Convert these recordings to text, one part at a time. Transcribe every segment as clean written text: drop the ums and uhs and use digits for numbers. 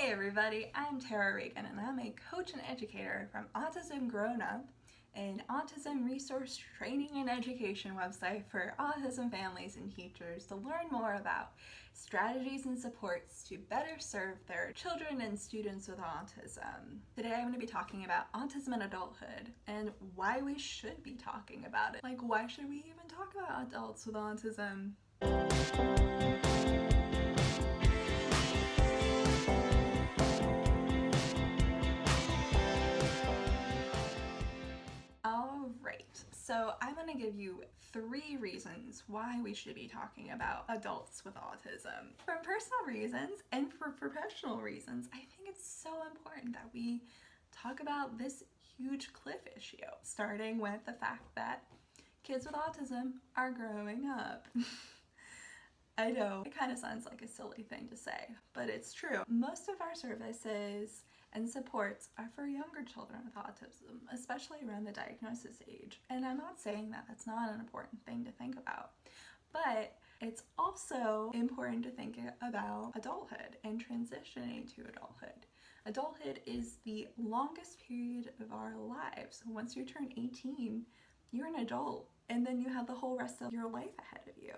Hey everybody, I'm Tara Reagan and I'm a coach and educator from Autism Grown Up, an autism resource training and education website for autism families and teachers to learn more about strategies and supports to better serve their children and students with autism. Today I'm going to be talking about autism and adulthood and why we should be talking about it. Like, why should we even talk about adults with autism? Alright, so I'm going to give you 3 reasons why we should be talking about adults with autism. For personal reasons and for professional reasons, I think it's so important that we talk about this huge cliff issue, starting with the fact that kids with autism are growing up. I know, it kind of sounds like a silly thing to say, but it's true. Most of our services and supports are for younger children with autism, especially around the diagnosis age. And I'm not saying that that's not an important thing to think about, but it's also important to think about adulthood and transitioning to adulthood. Adulthood is the longest period of our lives. Once you turn 18, you're an adult, and then you have the whole rest of your life ahead of you.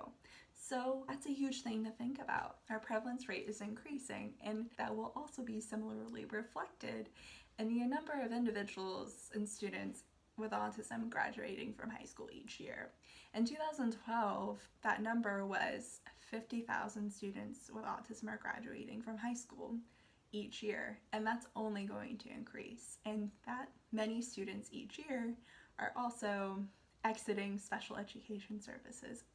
So that's a huge thing to think about. Our prevalence rate is increasing, and that will also be similarly reflected in the number of individuals and students with autism graduating from high school each year. In 2012, that number was 50,000 students with autism are graduating from high school each year, and that's only going to increase. And that many students each year are also exiting special education services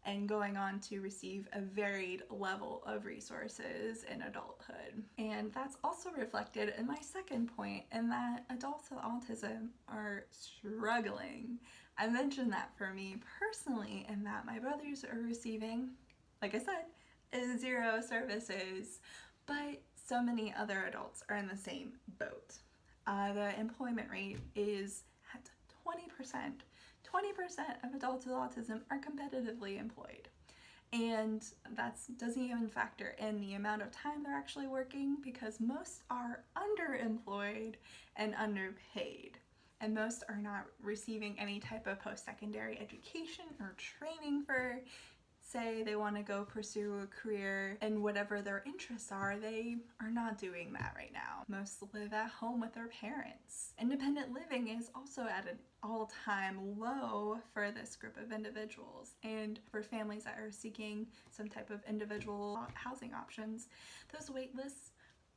and going on to receive a varied level of resources in adulthood. And that's also reflected in my second point, in that adults with autism are struggling. I mentioned that for me personally, in that my brothers are receiving, like I said, 0 services, but so many other adults are in the same boat. The employment rate is at 20%. 20% of adults with autism are competitively employed. And that doesn't even factor in the amount of time they're actually working, because most are underemployed and underpaid. And most are not receiving any type of post-secondary education or training for, say they want to go pursue a career in whatever their interests are. They are not doing that right now. Most live at home with their parents. Independent living is also at an all-time low for this group of individuals, and for families that are seeking some type of individual housing options, those wait lists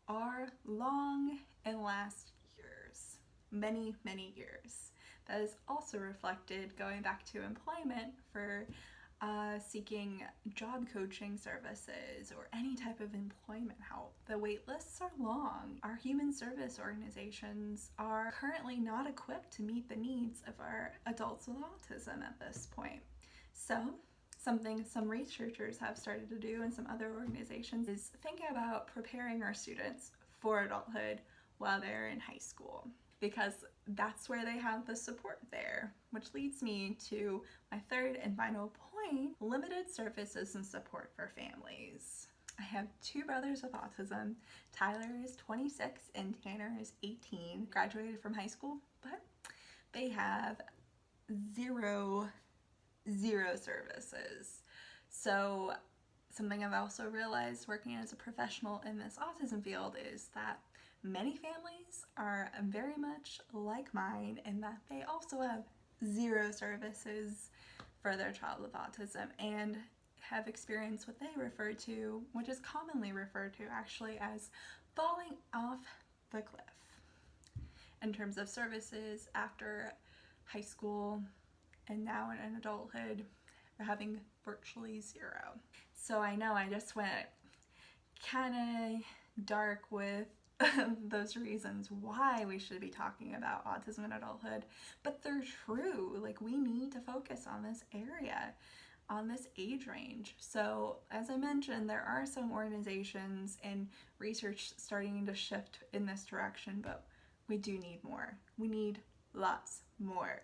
are long and last years, many years. That is also reflected, going back to employment, for seeking job coaching services or any type of employment help. The wait lists are long. Our human service organizations are currently not equipped to meet the needs of our adults with autism at this point. So something some researchers have started to do, and some other organizations, is thinking about preparing our students for adulthood while they're in high school, because that's where they have the support there. Which leads me to my third and final point: limited services and support for families. I have 2 brothers with autism. Tyler is 26 and Tanner is 18, graduated from high school, but they have zero services. So something I've also realized working as a professional in this autism field is that many families are very much like mine, in that they also have 0 services for their child with autism, and have experienced what they refer to, which is commonly referred to actually, as falling off the cliff in terms of services after high school and now in adulthood, having virtually 0. So I know I just went kind of dark with those reasons why we should be talking about autism in adulthood, but they're true. Like, we need to focus on this area, on this age range. So as I mentioned, there are some organizations and research starting to shift in this direction, but we do need more. We need lots more.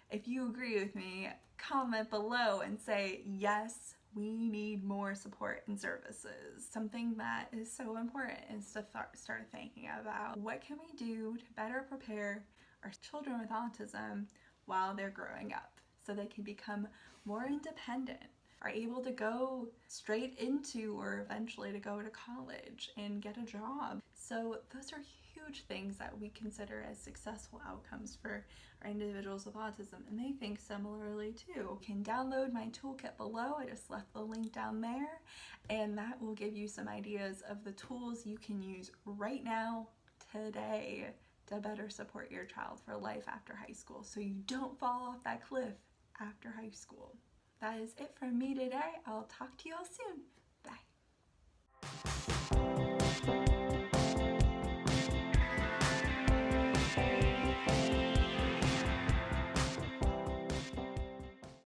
If you agree with me, comment below and say, yes, we need more support and services. Something that is so important is to start thinking about what can we do to better prepare our children with autism while they're growing up so they can become more independent, are able to go straight into or eventually to go to college and get a job. So those are huge things that we consider as successful outcomes for our individuals with autism, and they think similarly too. You can download my toolkit below. I just left the link down there, and that will give you some ideas of the tools you can use right now, today, to better support your child for life after high school so you don't fall off that cliff after high school. That is it from me today. I'll talk to you all soon. Bye.